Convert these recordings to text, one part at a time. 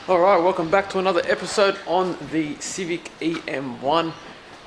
Alright, welcome back to another episode on the Civic EM1.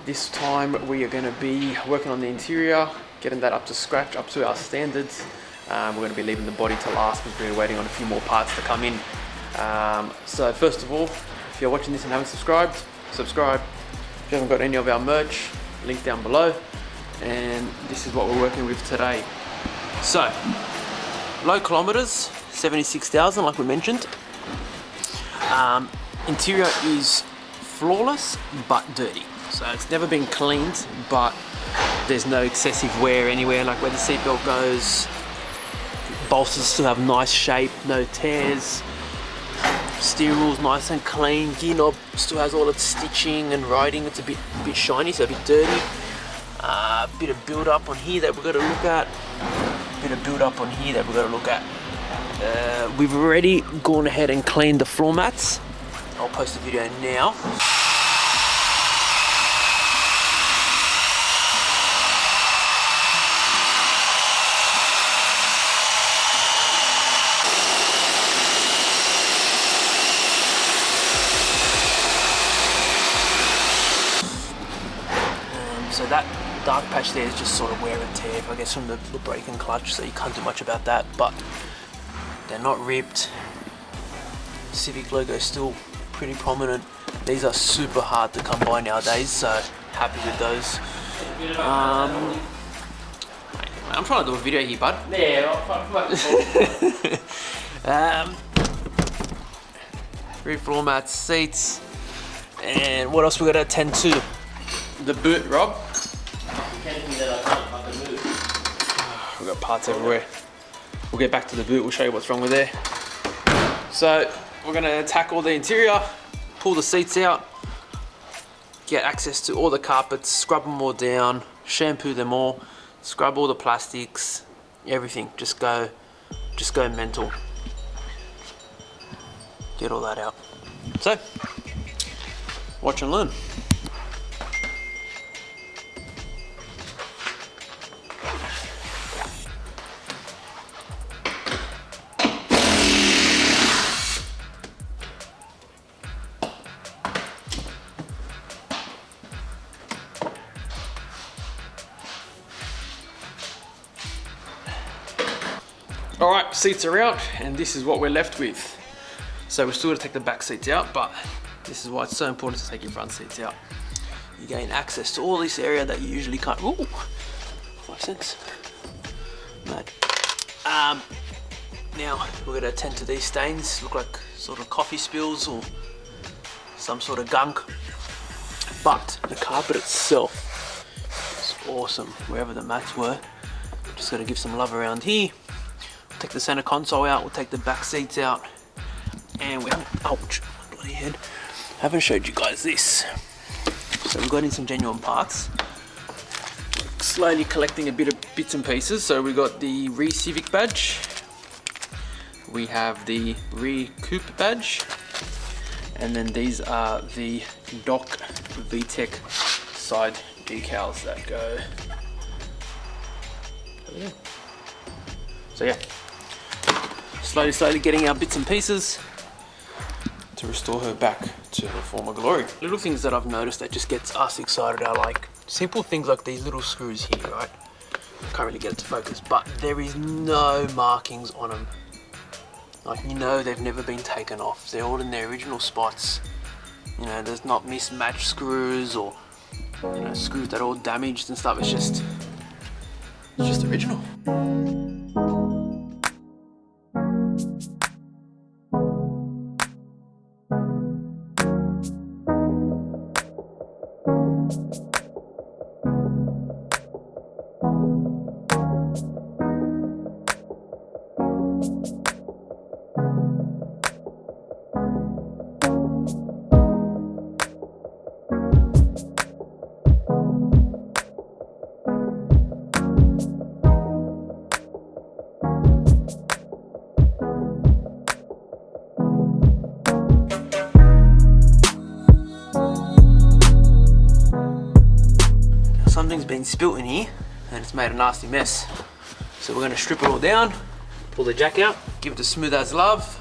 This time we are going to be working on the interior, getting that up to scratch, up to our standards. We're going to be leaving the body to last because we're waiting on a few more parts to come in. So first of all, if you're watching this and haven't subscribed, subscribe. If you haven't got any of our merch, link down below. And this is what we're working with today. So, low kilometers, 76,000 like we mentioned. Interior is flawless but dirty, so it's never been cleaned, but there's no excessive wear anywhere, like where the seatbelt goes. Bolsters still have nice shape, no tears. Steering wheel's nice and clean. Gear knob still has all its stitching and writing. It's a bit shiny, so a bit dirty. Bit of build up on here that we've got to look at. We've already gone ahead and cleaned the floor mats. I'll post the video now. So that dark patch there is just sort of wear and tear, I guess, from the brake and clutch, so you can't do much about that, but they're not ripped. Civic logo is still pretty prominent. These are super hard to come by nowadays, so happy with those. I'm trying to do a video here, bud. Yeah, three floor mats, seats, and what else we got to attend to? The boot, Rob. We've got parts everywhere. We'll get back to the boot, we'll show you what's wrong with there. So we're gonna tackle the interior, pull the seats out, get access to all the carpets, scrub them all down, shampoo them all, scrub all the plastics, everything. Just go mental. Get all that out. So, watch and learn. Alright, seats are out, and this is what we're left with. So we're still going to take the back seats out, but this is why it's so important to take your front seats out. You gain access to all this area that you usually can't. Ooh, 5 cents. Mad. Now we're going to attend to these stains. Look like sort of coffee spills or some sort of gunk. But the carpet itself is awesome, wherever the mats were. Just got to give some love around here. Take the center console out, we'll take the back seats out, and we haven't, ouch, bloody head, haven't showed you guys this. So we've got in some genuine parts. We're slowly collecting a bit of bits and pieces. So we got the Civic badge, we have the Coupe badge, and then these are the Doc VTEC side decals that go over there. So yeah, slowly getting our bits and pieces to restore her back to her former glory. Little things that I've noticed that just gets us excited are like simple things like these little screws here, right? Can't really get it to focus, but there is no markings on them. Like, you know, they've never been taken off. They're all in their original spots. You know, there's not mismatched screws or, you know, screws that are all damaged and stuff. It's just original. Something's been spilt in here and it's made a nasty mess. So we're going to strip it all down, pull the jack out, give it a smooth as love,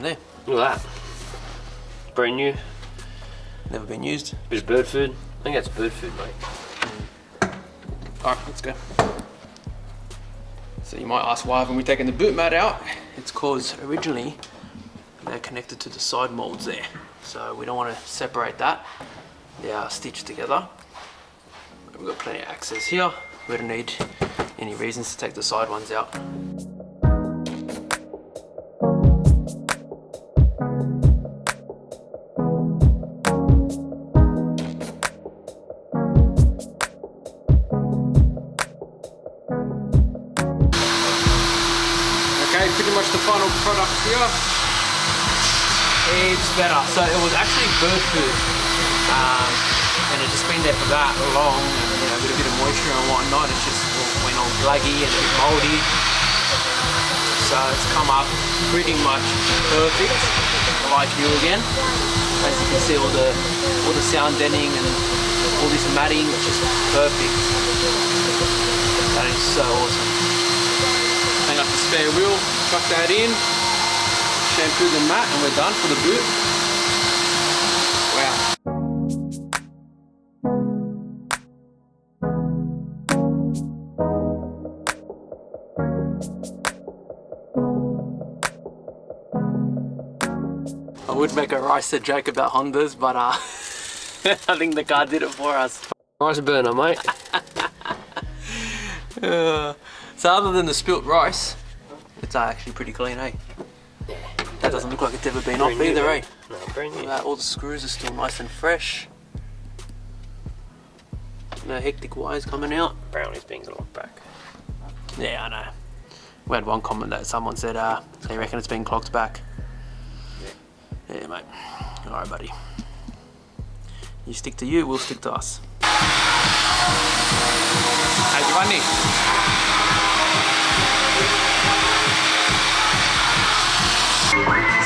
there. Look at that. Brand new. Never been used. Bit of bird food. I think that's bird food, mate. Alright, let's go. So you might ask why haven't we taken the boot mat out? It's because originally they're connected to the side molds there. So we don't want to separate that. They are stitched together. We've got plenty of access here. We don't need any reasons to take the side ones out. Okay, pretty much the final product here. It's better. So it was actually bird food, and it's just been there for that long, and you know, with a bit of moisture and whatnot, it just went all glaggy and a bit mouldy. So it's come up pretty much perfect, like new again. As you can see, all the sound deadening and all this matting, it's just perfect. That is so awesome. Hang up the spare wheel, chuck that in, shampoo the mat, and we're done for the boot. Wow. I would make a ricer joke about Hondas, but I think the car did it for us. Rice burner, mate. So other than the spilt rice, it's actually pretty clean, eh? Yeah. That doesn't look like it's ever been off either, eh? No, brand new. All the screws are still nice and fresh. No hectic wires coming out. Brownie's being locked back. Yeah, I know. We had one comment that someone said, they reckon it's been clocked back. Yeah, mate. Alright, buddy. You stick to you, we'll stick to us. Hey, Giovanni.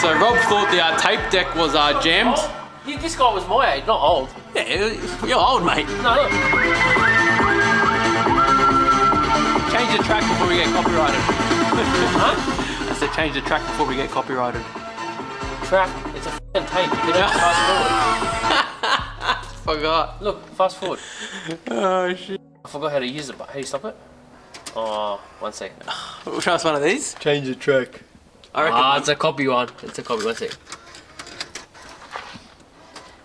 So Rob thought the tape deck was jammed. Oh, this guy was my age, not old. Yeah, you're old, mate. No, look. Change the track before we get copyrighted. Huh? I said change the track before we get copyrighted. Track, it's a f***ing tape. You can fast forward. Forgot. Look, fast forward. Oh shit. I forgot how to use it, but how do you stop it? Oh, 1 second. We'll try us one of these. Change the track. I reckon. It's a copy one. It's a copy. 1 second.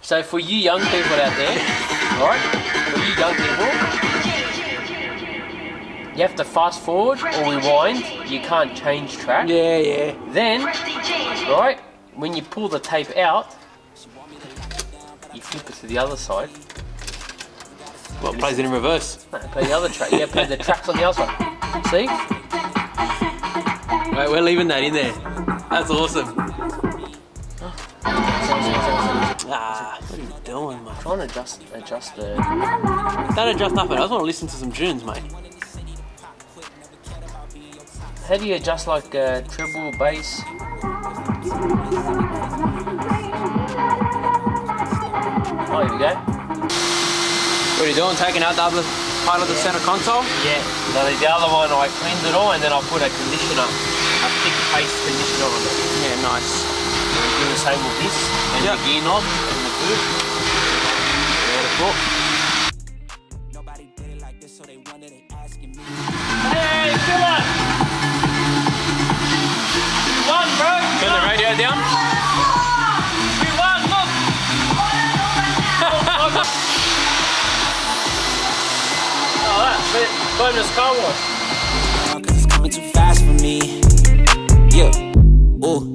So for you young people out there, alright? For you young people, you have to fast forward or rewind. You can't change track. Yeah, yeah. Then, right, when you pull the tape out, you flip it to the other side. Well, it plays it in reverse. No, play the other track. Yeah, play the tracks on the other side. See? Wait, we're leaving that in there. That's awesome. Ah, what are you doing, mate? Trying to adjust the. Don't adjust nothing. I just want to listen to some tunes, mate. How do you adjust like treble, bass? Oh, here we go. What are you doing? Taking out the other part of the center console? Yeah. Now the other one, I cleaned it all and then I put a conditioner, a thick paste conditioner on it. Yeah, nice. And we do the same with this and the gear knob and the boot. Beautiful. Hey, Philip! One, bro! Turn the radio down. We won, look! Oh, that's it. Bonus car wash. Cause it's coming too fast for me. Yeah. Ooh.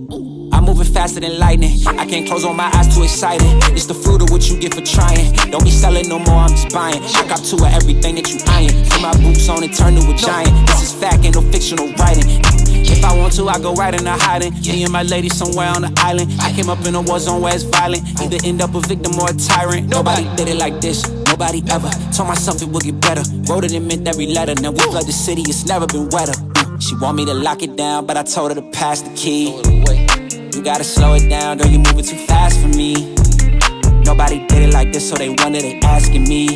I'm moving faster than lightning. I can't close all my eyes, too excited. It's the fruit of what you get for trying. Don't be selling no more, I'm just buying. I got two of everything that you eyeing. Put my boots on and turn to a giant. This is fact, ain't no fictional writing. If I want to, I go right into hiding. Me and my lady somewhere on the island. I came up in a war zone where it's violent. Either end up a victim or a tyrant. Nobody did it like this, nobody ever. Told myself it would get better. Wrote it and meant every letter. Now we flood the city, it's never been wetter. She want me to lock it down, but I told her to pass the key. You gotta slow it down, girl, you moving too fast for me. Nobody did it like this, so they wonder, they asking me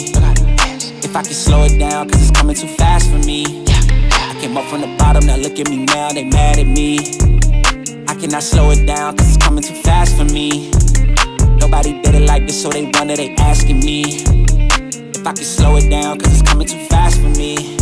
if I can slow it down, cause it's coming too fast for me. I came up from the bottom, now look at me now, they mad at me. I cannot slow it down, cause it's coming too fast for me. Nobody did it like this, so they wonder, they asking me if I can slow it down, cause it's coming too fast for me.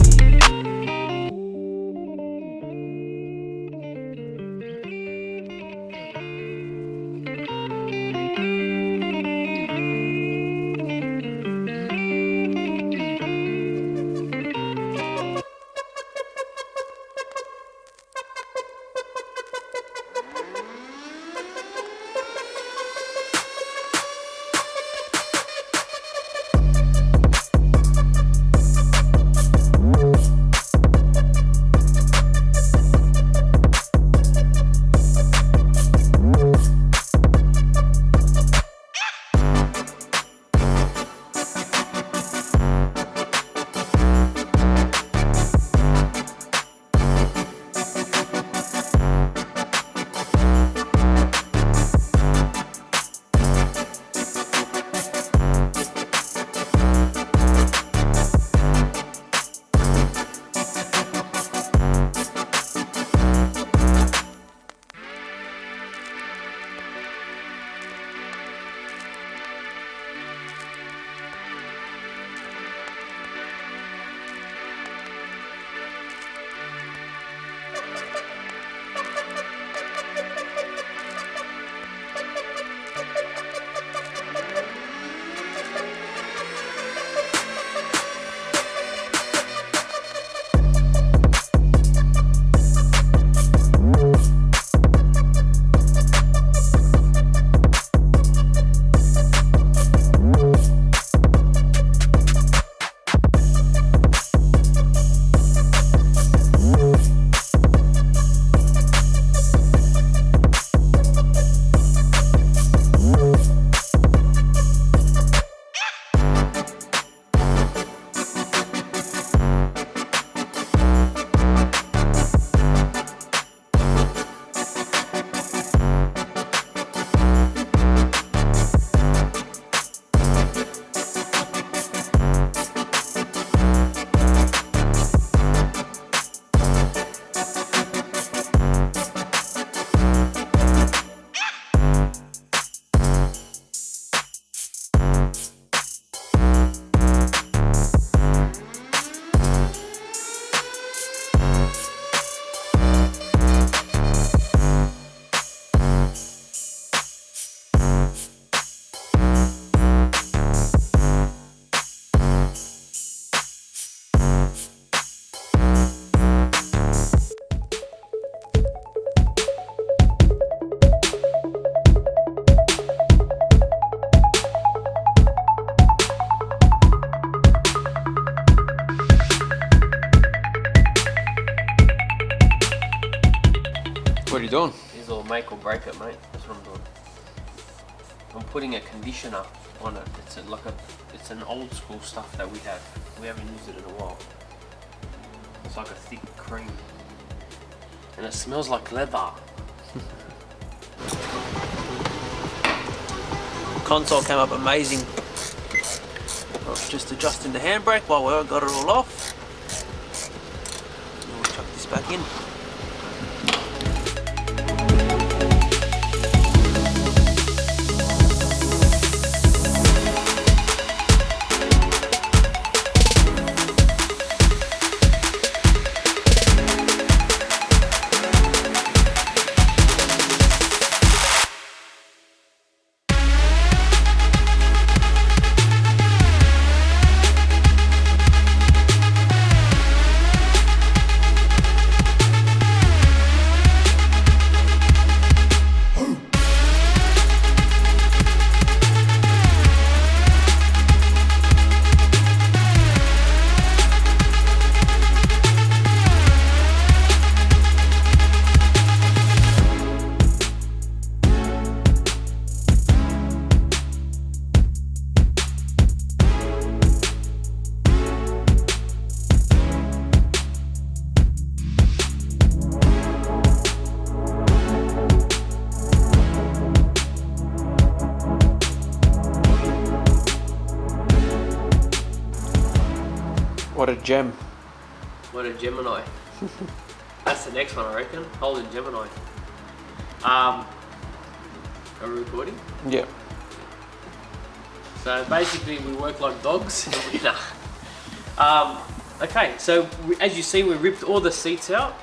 What are you doing? This will make or break it, mate. That's what I'm doing. I'm putting a conditioner on it. It's an old school stuff that we have. We haven't used it in a while. It's like a thick cream. And it smells like leather. Console came up amazing. Just adjusting the handbrake while we got it all off. We'll chuck this back in. What a gem. What a Gemini. That's the next one, I reckon. Holding Gemini. Are we recording? Yeah. So basically we work like dogs. Okay, so as you see, we ripped all the seats out,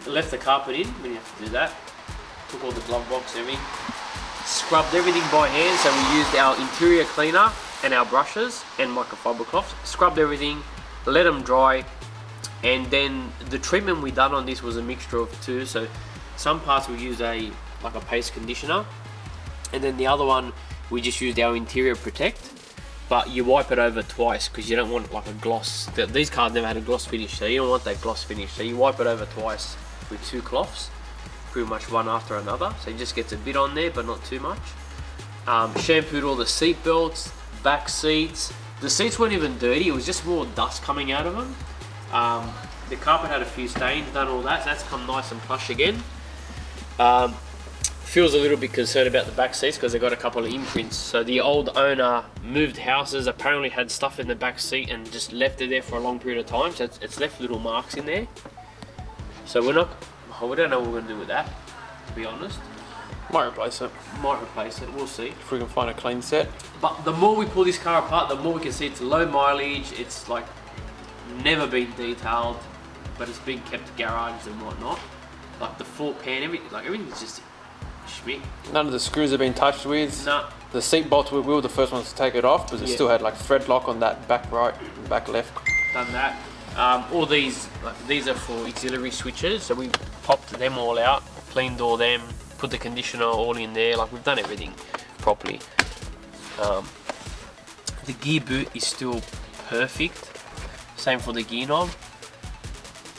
left the carpet in, we didn't have to do that, took all the glove box and everything, scrubbed everything by hand, so we used our interior cleaner and our brushes and microfiber cloths, scrubbed everything, let them dry, and then the treatment we done on this was a mixture of two. So some parts we used a paste conditioner, and then the other one we just used our interior protect, but you wipe it over twice because you don't want like a gloss. These cars never had a gloss finish, so you don't want that gloss finish, so you wipe it over twice with two cloths, pretty much one after another, so it just gets a bit on there but not too much. Shampooed all the seat belts, back seats. The seats weren't even dirty, it was just more dust coming out of them. The carpet had a few stains, done all that, so that's come nice and plush again. Feels a little bit concerned about the back seats because they got a couple of imprints. So the old owner moved houses, apparently had stuff in the back seat and just left it there for a long period of time, so it's left little marks in there. So we don't know what we're going to do with that, to be honest. Might replace it. Might replace it, we'll see. If we can find a clean set. But the more we pull this car apart, the more we can see it's low mileage, it's like never been detailed, but it's been kept garaged and whatnot. Like the floor pan, everything's just schmick. None of the screws have been touched with. Nah. The seat bolts, we were the first ones to take it off because it still had like thread lock on that back right, back left. Done that. All these are for auxiliary switches, so we popped them all out, cleaned all them, put the conditioner all in there, like we've done everything properly. The gear boot is still perfect, same for the gear knob,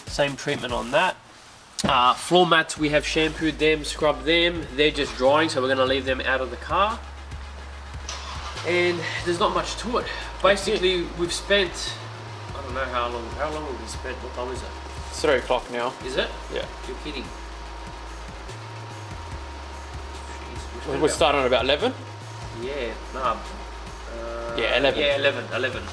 same treatment on that. Floor mats, we have shampooed them, scrubbed them, they're just drying, so we're going to leave them out of the car. And there's not much to it. Basically, we've spent, I don't know how long have we spent, what time is it? It's 3 o'clock now. Is it? Yeah. You're kidding. We're starting at about 11? Yeah, nah. Yeah, 11. Yeah, 11.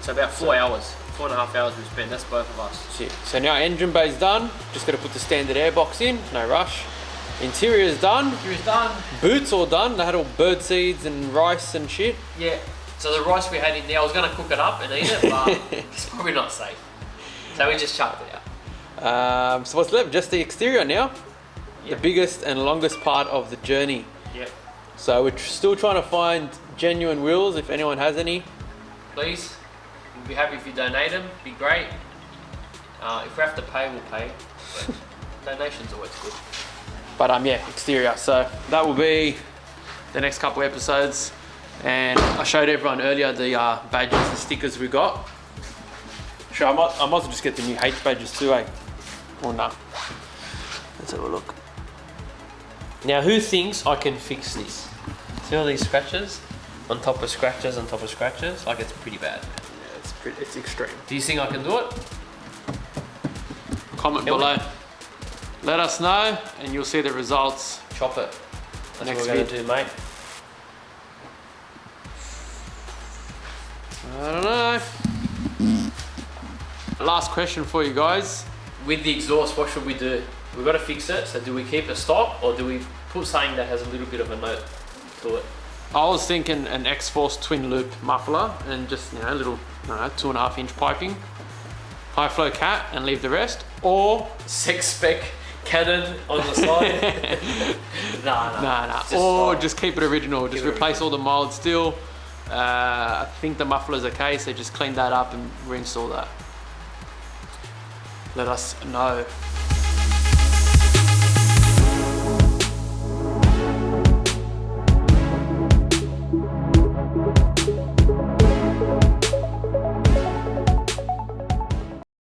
So about 4 hours, 4.5 hours we've spent, that's both of us. So now engine bay's done, just got to put the standard airbox in, no rush. Interior's done. Interior's done. Boots all done, they had all bird seeds and rice and shit. Yeah, so the rice we had in there, I was going to cook it up and eat it, but it's probably not safe. So we just chucked it out. So what's left? Just the exterior now. Yep. The biggest and longest part of the journey. Yep. So we're still trying to find genuine wheels, if anyone has any. Please, we'd be happy if you donate them, be great. If we have to pay, we'll pay. But donations always good. But yeah, exterior. So that will be the next couple episodes. And I showed everyone earlier the badges and stickers we got. Sure, I might as well just get the new H badges too, eh? Or nah. Let's have a look. Now, who thinks I can fix this? See all these scratches? On top of scratches, on top of scratches? Like, it's pretty bad. Yeah, it's extreme. Do you think I can do it? Comment below. Let us know and you'll see the results. Chop it. That's Next what we're going to vid. do, mate. I don't know. Last question for you guys. With the exhaust, what should we do? We've got to fix it, so do we keep it stock or do we put something that has a little bit of a note to it? I was thinking an X-Force twin loop muffler and just, a little, 2.5 inch piping. High flow cat and leave the rest. Or Sex spec Canon on the side. Nah. Just keep it original. Just replace all the mild steel. I think the muffler's okay, so just clean that up and reinstall that. Let us know.